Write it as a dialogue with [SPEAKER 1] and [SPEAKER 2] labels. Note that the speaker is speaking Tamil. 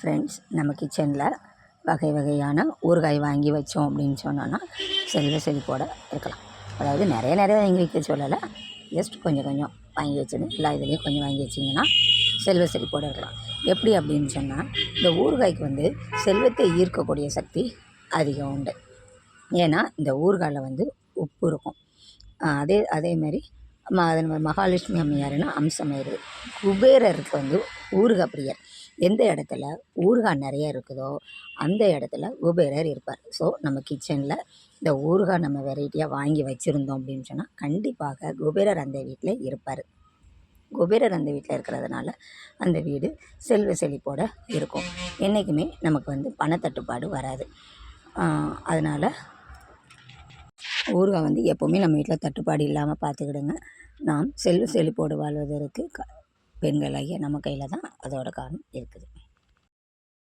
[SPEAKER 1] ஃப்ரெண்ட்ஸ், நம்ம கிச்சனில் வகை வகையான ஊறுகாய் வாங்கி வச்சோம் அப்படின்னு சொன்னோன்னா செல்வ செழிப்போடு இருக்கலாம். அதாவது நிறைய வாங்கி வைக்க சொல்லலை, ஜஸ்ட் கொஞ்சம் கொஞ்சம் வாங்கி வச்சுன்னு எல்லா இதுலேயும் கொஞ்சம் வாங்கி வச்சிங்கன்னா செல்வ செழிப்போடு இருக்கலாம். எப்படி அப்படின்னு சொன்னால், இந்த ஊறுகாய்க்கு வந்து செல்வத்தை ஈர்க்கக்கூடிய சக்தி அதிகம் உண்டு. ஏன்னா இந்த ஊறுகாயில் வந்து உப்பு இருக்கும். அதேமாதிரி மகாலட்சுமி அம்மையாருன்னா அம்சமேறு. குபேரருக்கு வந்து ஊறுகாய் பிரியர். எந்த இடத்துல ஊறுகாய் நிறைய இருக்குதோ அந்த இடத்துல குபேரர் இருப்பார். ஸோ நம்ம கிச்சனில் இந்த ஊறுகாய் நம்ம வெரைட்டியாக வாங்கி வச்சுருந்தோம் அப்படின்னு சொன்னால் கண்டிப்பாக குபேரர் அந்த வீட்டில் இருப்பார். குபேரர் அந்த வீட்டில் இருக்கிறதுனால அந்த வீடு செல்வ செழிப்போடு இருக்கும். என்றைக்குமே நமக்கு வந்து பணத்தட்டுப்பாடு வராது. அதனால் ஊறுகாய் வந்து எப்போவுமே நம்ம வீட்டில் தட்டுப்பாடு இல்லாமல் பார்த்துக்கிடுங்க. நாம் செல்வ செழிப்போடு வாழ்வதற்கு பெண்களாகிய நம்ம கையில் தான் அதோட காரணம் இருக்குது.